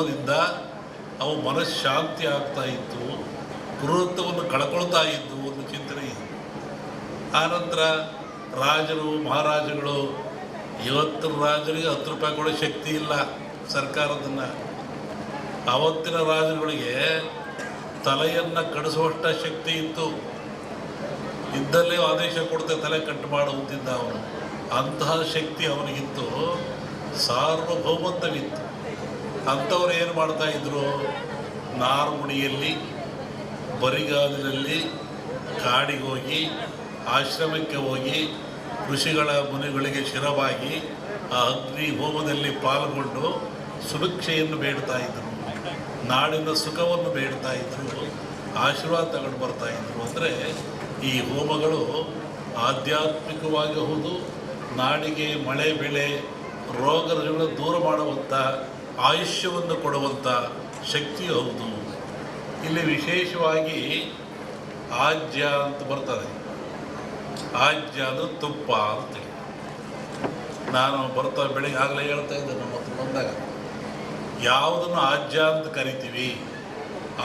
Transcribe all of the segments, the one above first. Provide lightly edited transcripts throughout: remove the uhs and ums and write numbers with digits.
ಹೋಮದಿಂದ ಅವು ಮನಃಶಾಂತಿ ಆಗ್ತಾ ಇತ್ತು, ಕ್ರೂರತ್ವವನ್ನು ಕಳ್ಕೊಳ್ತಾ ಇದ್ದು ಒಂದು ಚಿಂತನೆ ಇದೆ. ಆನಂತರ ರಾಜರು ಮಹಾರಾಜಗಳು, ಇವತ್ತಿನ ರಾಜರಿಗೆ 10 ರೂಪಾಯಿ ಕೊಡೋ ಶಕ್ತಿ ಇಲ್ಲ ಸರ್ಕಾರದನ್ನು. ಆವತ್ತಿನ ರಾಜರುಗಳಿಗೆ ತಲೆಯನ್ನು ಕಡಿಸುವಷ್ಟ ಶಕ್ತಿ ಇತ್ತು. ಇದ್ದಲ್ಲೇ ಆದೇಶ ಕೊಡ್ತೆ ತಲೆ ಕಟ್ಟು ಮಾಡುತ್ತಿದ್ದ ಅವನು. ಅಂತಹ ಶಕ್ತಿ ಅವನಿಗಿತ್ತು, ಸಾರ್ವಭೌಮತ್ವವಿತ್ತು. ಅಂಥವ್ರು ಏನು ಮಾಡ್ತಾಯಿದ್ರು, ನಾರುಮುಡಿಯಲ್ಲಿ ಬರಿಗಾಲಿನಲ್ಲಿ ಕಾಡಿಗೆ ಹೋಗಿ, ಆಶ್ರಮಕ್ಕೆ ಹೋಗಿ, ಋಷಿಗಳ ಮುನಿಗಳಿಗೆ ಶಿರವಾಗಿ ಆ ಅಗ್ನಿ ಹೋಮದಲ್ಲಿ ಪಾಲ್ಗೊಂಡು ಸುಭಿಕ್ಷೆಯನ್ನು ಬೇಡ್ತಾ ಇದ್ದರು, ನಾಡಿನ ಸುಖವನ್ನು ಬೇಡ್ತಾ ಇದ್ದರು, ಆಶೀರ್ವಾದ ತಗೊಂಡು ಬರ್ತಾಯಿದ್ರು. ಅಂದರೆ ಈ ಹೋಮಗಳು ಆಧ್ಯಾತ್ಮಿಕವಾಗಿ ಹೌದು, ನಾಡಿಗೆ ಮಳೆ ಬೆಳೆ ರೋಗ ರುಜಿನಗಳನ್ನು ದೂರ ಮಾಡುವಂಥ, ಆಯುಷ್ಯವನ್ನು ಕೊಡುವಂಥ ಶಕ್ತಿಯು ಹೌದು. ಇಲ್ಲಿ ವಿಶೇಷವಾಗಿ ಆಜ್ಯ ಅಂತ ಬರ್ತದೆ. ಆಜ್ಯ ಅಂದರೆ ತುಪ್ಪ ಅಂತೇಳಿ. ನಾನು ಬರ್ತಾ ಬೆಳಿಗ್ಗೆ ಆಗಲೇ ಹೇಳ್ತಾ ಇದ್ದೆ, ನಮ್ಮ ಹತ್ರ ಬಂದಾಗ ಯಾವುದನ್ನು ಆಜ್ಯ ಅಂತ ಕರಿತೀವಿ,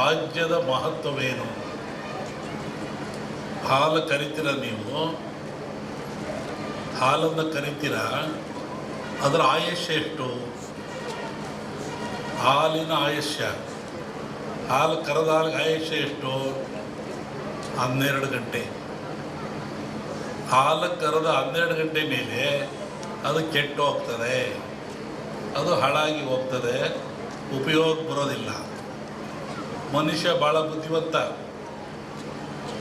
ಆಜ್ಯದ ಮಹತ್ವವೇನು? ಹಾಲು ಕರಿತೀರ ನೀವು, ಹಾಲನ್ನು ಕರಿತೀರ, ಅದರ ಆಯುಷ್ಯ ಎಷ್ಟು? ಹಾಲಿನ ಆಯುಷ್ಯ, ಹಾಲು ಕರೆದ ಹಾಲಿಗೆ ಆಯುಷ್ಯ ಎಷ್ಟು? 12 ಗಂಟೆ. ಹಾಲು ಕರೆದ 12 ಗಂಟೆ ಮೇಲೆ ಅದು ಕೆಟ್ಟು ಹೋಗ್ತದೆ, ಅದು ಹಾಳಾಗಿ ಹೋಗ್ತದೆ, ಉಪಯೋಗ ಬರೋದಿಲ್ಲ. ಮನುಷ್ಯ ಭಾಳ ಬುದ್ಧಿವಂತ.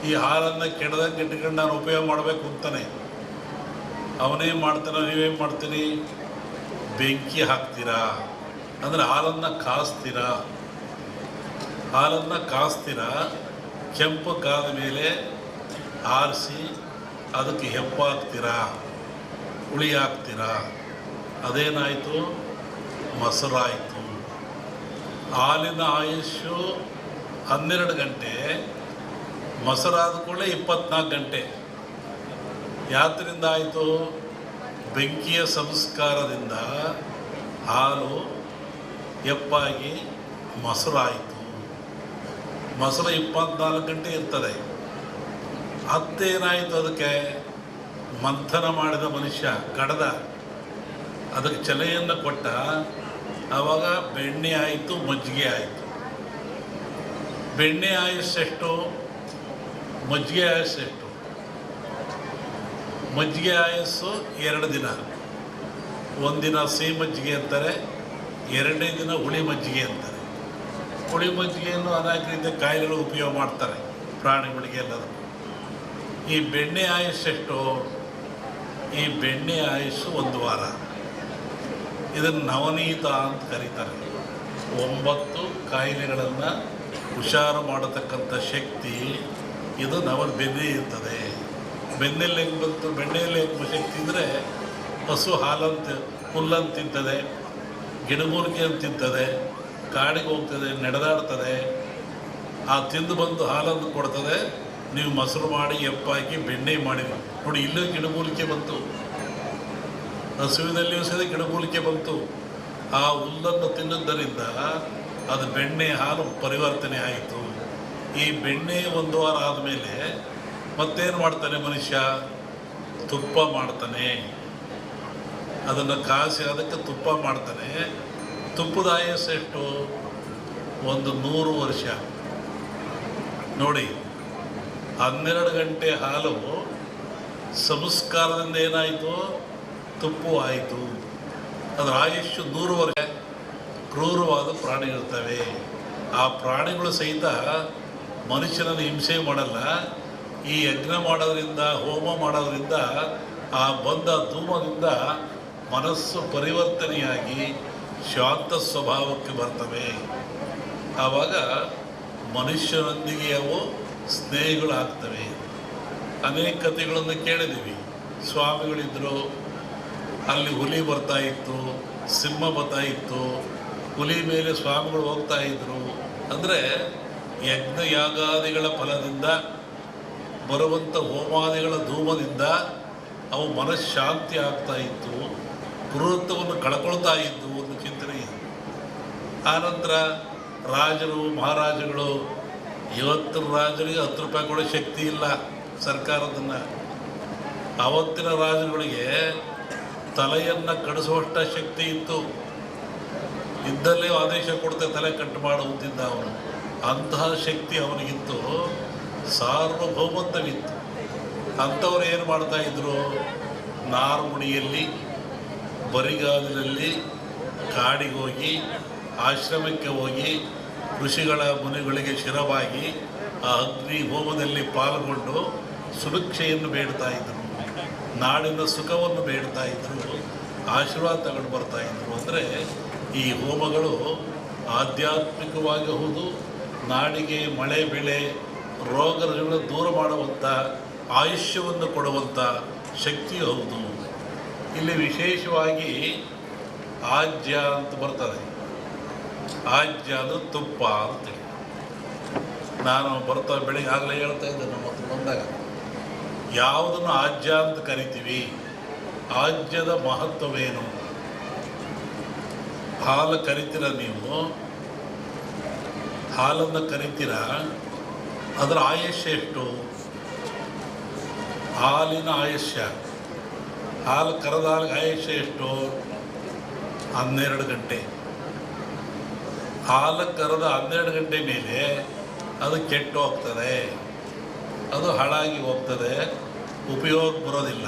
ಈ ಹಾಲನ್ನು ಕೆಡದಂಗೆ ಇಟ್ಕೊಂಡು ನಾನು ಉಪಯೋಗ ಮಾಡಬೇಕು ಅಂತಾನೆ. ಅವನೇನು ಮಾಡ್ತಾನೋ, ನೀವೇನು ಮಾಡ್ತೀರಿ? ಬೆಂಕಿ ಹಾಕ್ತೀರಾ, ಅಂದರೆ ಹಾಲನ್ನು ಕಾಸ್ತೀರಾ. ಹಾಲನ್ನು ಕಾಸ್ತೀರಾ, ಕೆಂಪು ಕಾದ ಮೇಲೆ ಆರಿಸಿ ಅದಕ್ಕೆ ಹೆಪ್ಪಾಕ್ತೀರಾ, ಹುಳಿ ಹಾಕ್ತೀರಾ. ಅದೇನಾಯಿತು? ಮೊಸರಾಯಿತು. ಹಾಲಿನ ಆಯುಷ್ಯು 12 ಗಂಟೆ, ಮೊಸರಾದ ಕೂಡಲೇ 24 ಗಂಟೆ. ಯಾತ್ರಿಂದ ಆಯಿತು? ಬೆಂಕಿಯ ಸಂಸ್ಕಾರದಿಂದ ಹಾಲು ಹೆಪ್ಪಾಗಿ ಮೊಸರಾಯಿತು. ಮೊಸರು 24 ಗಂಟೆ ಇರ್ತದೆ. ಹತ್ತೇನಾಯಿತು? ಅದಕ್ಕೆ ಮಂಥನ ಮಾಡಿದ ಮನುಷ್ಯ, ಕಡದ, ಅದಕ್ಕೆ ಚಲೆಯನ್ನು ಕೊಟ್ಟ. ಆವಾಗ ಬೆಣ್ಣೆ ಆಯಿತು, ಮಜ್ಜಿಗೆ ಆಯಿತು. ಬೆಣ್ಣೆ ಆಯುಸ್ಸೆಷ್ಟು? ಮಜ್ಜಿಗೆ ಆಯುಸ್ಸೆಷ್ಟು? ಮಜ್ಜಿಗೆ ಆಯಸ್ಸು 2 ದಿನ. ಒಂದಿನ ಸಿಹಿ ಮಜ್ಜಿಗೆ ಅಂತಾರೆ, 2ನೇ ದಿನ ಹುಳಿ ಮಜ್ಜಿಗೆ ಅಂತಾರೆ. ಹುಳಿ ಮಜ್ಜಿಗೆಯನ್ನು ಅನೇಕ ರೀತಿಯ ಕಾಯಿಲೆಗಳು ಉಪಯೋಗ ಮಾಡ್ತಾರೆ, ಪ್ರಾಣಿಗಳಿಗೆ ಎಲ್ಲದೂ. ಈ ಬೆಣ್ಣೆ ಆಯುಸ್ಸೆಷ್ಟು? ಈ ಬೆಣ್ಣೆ ಆಯುಸ್ಸು 1 ವಾರ. ಇದನ್ನು ನವನೀತ ಅಂತ ಕರೀತಾರೆ. 9 ಕಾಯಿಲೆಗಳನ್ನು ಹುಷಾರು ಮಾಡತಕ್ಕಂಥ ಶಕ್ತಿ ಇದು ಬೆನ್ನೆ ಇರ್ತದೆ. ಬೆನ್ನೆಲ್ಲಿ ಹೆಂಗೆ ಬಂತು? ಬೆಣ್ಣೆಯಲ್ಲಿ ಹೆಂಗೆ ಶಕ್ತಿ ಅಂದರೆ, ಹಸು ಹಾಲಂತ ಹುಲ್ಲಂತ ತಿಂತದೆ, ಗಿಡಮೂಲಿಕೆ ಅಂತ ತಿಂತದೆ, ಕಾಡಿಗೆ ಹೋಗ್ತದೆ, ನಡೆದಾಡ್ತದೆ. ಆ ತಿಂದು ಬಂದು ಹಾಲನ್ನು ಕೊಡ್ತದೆ. ನೀವು ಮೊಸರು ಮಾಡಿ ಎಪ್ಪಾಕಿ ಬೆಣ್ಣೆ ಮಾಡಿರಿ. ನೋಡಿ, ಇಲ್ಲೂ ಗಿಡಮೂಲಿಕೆ ಬಂತು, ಹಸುವಿನಲ್ಲಿಯೂ ಸಹ ಗಿಡಮೂಲಿಕೆ ಬಂತು. ಆ ಹುಲ್ಲನ್ನು ತಿನ್ನುವುದರಿಂದ ಅದು ಬೆಣ್ಣೆ ಹಾಲು ಪರಿವರ್ತನೆ ಆಯಿತು. ಈ ಬೆಣ್ಣೆ 1 ವಾರ ಆದಮೇಲೆ ಮತ್ತೇನು ಮಾಡ್ತಾನೆ ಮನುಷ್ಯ? ತುಪ್ಪ ಮಾಡ್ತಾನೆ. ಅದನ್ನು ಕಾಸಿ ಅದಕ್ಕೆ ತುಪ್ಪ ಮಾಡ್ತಾನೆ. ತುಪ್ಪದ ಆಯಸ್ಸು ಎಷ್ಟು? 100 ವರ್ಷ. ನೋಡಿ, 12 ಗಂಟೆ ಹಾಲು ಸಂಸ್ಕಾರದಿಂದ ಏನಾಯಿತು? ತುಪ್ಪು ಆಯಿತು. ಅದರ ಆಯುಷ್ಯು 100 ವರ್ಷ. ಕ್ರೂರವಾದ ಪ್ರಾಣಿಗಳಿರ್ತವೆ. ಆ ಪ್ರಾಣಿಗಳು ಸಹಿತ ಮನುಷ್ಯನನ್ನು ಹಿಂಸೆ ಮಾಡಲ್ಲ. ಈ ಯಜ್ಞ ಮಾಡೋದ್ರಿಂದ, ಹೋಮ ಮಾಡೋದ್ರಿಂದ, ಆ ಬಂದ ಧೂಮದಿಂದ ಮನಸ್ಸು ಪರಿವರ್ತನೆಯಾಗಿ ಶಾಂತ ಸ್ವಭಾವಕ್ಕೆ ಬರ್ತವೆ. ಆವಾಗ ಮನುಷ್ಯನೊಂದಿಗೆ ಅವು ಸ್ನೇಹಿಗಳಾಗ್ತವೆ. ಅನೇಕ ಕಥೆಗಳನ್ನು ಕೇಳಿದ್ದೀವಿ. ಸ್ವಾಮಿಗಳಿದ್ದರು, ಅಲ್ಲಿ ಹುಲಿ ಬರ್ತಾ ಇತ್ತು, ಸಿಂಹ ಬರ್ತಾ ಇತ್ತು, ಹುಲಿ ಮೇಲೆ ಸ್ವಾಮಿಗಳು ಹೋಗ್ತಾ ಇದ್ದರು. ಅಂದರೆ ಯಜ್ಞ ಯಾಗಾದಿಗಳ ಫಲದಿಂದ ಬರುವಂಥ ಹೋಮಾದಿಗಳ ಧೂಮದಿಂದ ಅವು ಮನಃಶಾಂತಿ ಆಗ್ತಾ ಇತ್ತು, ಕ್ರೂರತ್ವವನ್ನು ಕಳ್ಕೊಳ್ತಾ ಇದ್ದು ಒಂದು ಚಿಂತನೆ ಇದೆ. ಆನಂತರ ರಾಜರು ಮಹಾರಾಜಗಳು, ಇವತ್ತಿನ ರಾಜರಿಗೆ 10 ರೂಪಾಯಿ ಕೊಡೋ ಶಕ್ತಿ ಇಲ್ಲ ಸರ್ಕಾರದನ್ನು. ಅವತ್ತಿನ ರಾಜರುಗಳಿಗೆ ತಲೆಯನ್ನು ಕಡಿಸುವಷ್ಟ ಶಕ್ತಿ ಇತ್ತು. ಇದ್ದಲ್ಲೇ ಆದೇಶ ಕೊಡ್ತೆ ತಲೆ ಕಟ್ಟು ಮಾಡುತ್ತಿದ್ದ ಅವನು. ಅಂತಹ ಶಕ್ತಿ ಅವನಿಗಿತ್ತು, ಸಾರ್ವಭೌಮತ್ವವಿತ್ತು. ಅಂಥವ್ರು ಏನು ಮಾಡ್ತಾಯಿದ್ರು? ನಾರ್ಮುಡಿಯಲ್ಲಿ, ಬರಿಗಾಲಿನಲ್ಲಿ ಕಾಡಿಗೆ ಹೋಗಿ, ಆಶ್ರಮಕ್ಕೆ ಹೋಗಿ, ಋಷಿಗಳ ಮುನಿಗಳಿಗೆ ಶಿರವಾಗಿ ಆ ಅಗ್ನಿ ಹೋಮದಲ್ಲಿ ಪಾಲ್ಗೊಂಡು ಸುಭಿಕ್ಷೆಯನ್ನು ಬೇಡ್ತಾ ಇದ್ದರು, ನಾಡಿನ ಸುಖವನ್ನು ಬೇಡ್ತಾ ಇದ್ದರು, ಆಶೀರ್ವಾದ ತಗೊಂಡು ಬರ್ತಾಯಿದ್ರು. ಅಂದರೆ ಈ ಹೋಮಗಳು ಆಧ್ಯಾತ್ಮಿಕವಾಗಿ ಹೌದು, ನಾಡಿಗೆ ಮಳೆ ಬೆಳೆ ರೋಗ ರುಜಿನಗಳನ್ನು ದೂರ ಮಾಡುವಂಥ, ಆಯುಷ್ಯವನ್ನು ಕೊಡುವಂಥ ಶಕ್ತಿ ಹೌದು. ಇಲ್ಲಿ ವಿಶೇಷವಾಗಿ ಆಜ್ಯ ಅಂತ ಬರ್ತದೆ. ಆಜ್ಯ ಅದು ತುಪ್ಪ ಅಂತೇಳಿ ನಾನು ಬೆಳಿಗ್ಗೆ ಆಗಲೇ ಹೇಳ್ತಾ ಇದ್ದೆ ನಮ್ಮ ಹತ್ರ ಬಂದಾಗ, ಯಾವುದನ್ನು ಆಜ್ಯ ಅಂತ ಕರಿತೀವಿ, ಆಜ್ಯದ ಮಹತ್ವವೇನು? ಹಾಲು ಕರಿತೀರ ನೀವು, ಹಾಲನ್ನು ಕರಿತೀರ, ಅದರ ಆಯುಷ್ಯ ಎಷ್ಟು? ಹಾಲಿನ ಆಯುಷ್ಯ, ಹಾಲು ಕರೆದ ಹಾಲಿಗೆ ಆಯುಷ್ಯ ಎಷ್ಟು? 12 ಗಂಟೆ. ಹಾಲು ಕರೆದ 12 ಗಂಟೆ ಮೇಲೆ ಅದು ಕೆಟ್ಟು ಹೋಗ್ತದೆ, ಅದು ಹಾಳಾಗಿ ಹೋಗ್ತದೆ, ಉಪಯೋಗ ಬರೋದಿಲ್ಲ.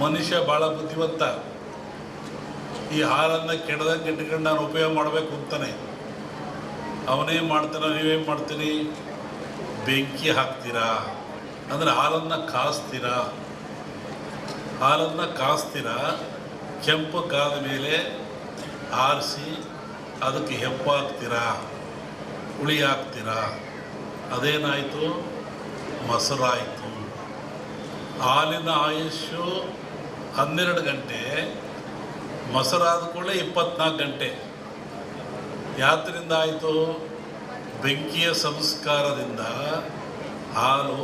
ಮನುಷ್ಯ ಭಾಳ ಬುದ್ಧಿವಂತ. ಈ ಹಾಲನ್ನು ಕೆಡದಂಗೆ ಇಟ್ಕೊಂಡು ನಾನು ಉಪಯೋಗ ಮಾಡಬೇಕು ಅಂತಾನೆ. ಅವನೇನು ಮಾಡ್ತಾನೆ, ನೀವೇನು ಮಾಡ್ತೀರಿ? ಬೆಂಕಿ ಹಾಕ್ತೀರಾ, ಅಂದರೆ ಹಾಲನ್ನು ಕಾಸ್ತೀರಾ. ಹಾಲನ್ನು ಕಾಸ್ತೀರಾ, ಕೆಂಪು ಕಾದ ಮೇಲೆ ಆರಿಸಿ ಅದಕ್ಕೆ ಹೆಪ್ಪು ಹಾಕ್ತೀರಾ, ಹುಳಿ ಹಾಕ್ತೀರಾ. ಅದೇನಾಯಿತು? ಮೊಸರಾಯಿತು. ಹಾಲಿನ ಆಯುಷ್ಯು 12 ಗಂಟೆ, ಮೊಸರಾದ ಕೂಡಲೇ 24 ಗಂಟೆ. ಯಾತ್ರಿಂದ ಆಯಿತು? ಬೆಂಕಿಯ ಸಂಸ್ಕಾರದಿಂದ ಹಾಲು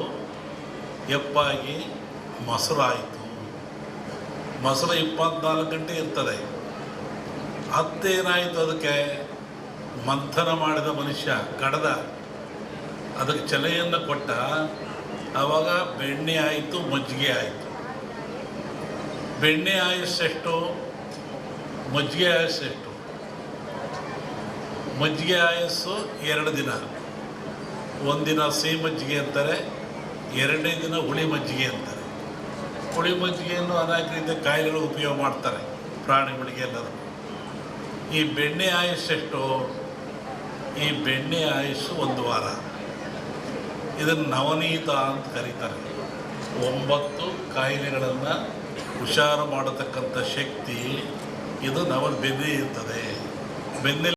ಹೆಪ್ಪಾಗಿ ಮೊಸರಾಯಿತು. ಮೊಸರು 24 ಗಂಟೆ ಇರ್ತದೆ. ಅತ್ತೇನಾಯಿತು? ಅದಕ್ಕೆ ಮಂಥನ ಮಾಡಿದ ಮನುಷ್ಯ, ಕಡದ, ಅದಕ್ಕೆ ಚಲೆಯನ್ನು ಕೊಟ್ಟ. ಆವಾಗ ಬೆಣ್ಣೆ ಆಯಿತು, ಮಜ್ಜಿಗೆ ಆಯಿತು. ಬೆಣ್ಣೆ ಆಯುಸ್ಸೆಷ್ಟು? ಮಜ್ಜಿಗೆ ಆಯುಸ್ಸೆಷ್ಟು? ಮಜ್ಜಿಗೆ ಆಯಸ್ಸು 2 ದಿನ. ಒಂದಿನ ಸಿಹಿ ಮಜ್ಜಿಗೆ ಅಂತಾರೆ, 2ನೇ ದಿನ ಹುಳಿ ಮಜ್ಜಿಗೆ ಅಂತಾರೆ. ಹುಳಿ ಮಜ್ಜಿಗೆಯನ್ನು ಅನೇಕ ರೀತಿಯ ಕಾಯಿಲೆಗಳು ಉಪಯೋಗ ಮಾಡ್ತಾರೆ, ಪ್ರಾಣಿಗಳಿಗೆ ಎಲ್ಲರೂ. ಈ ಬೆಣ್ಣೆ ಆಯುಸ್ಸೆಷ್ಟು? ಈ ಬೆಣ್ಣೆ ಆಯುಸ್ಸು 1 ವಾರ. ಇದನ್ನು ನವನೀತ ಅಂತ ಕರೀತಾರೆ. 9 ಕಾಯಿಲೆಗಳನ್ನು ಹುಷಾರು ಮಾಡತಕ್ಕಂಥ ಶಕ್ತಿ ಇದು ಬೆನ್ನೆ ಇರ್ತದೆ. ಬೆನ್ನೆ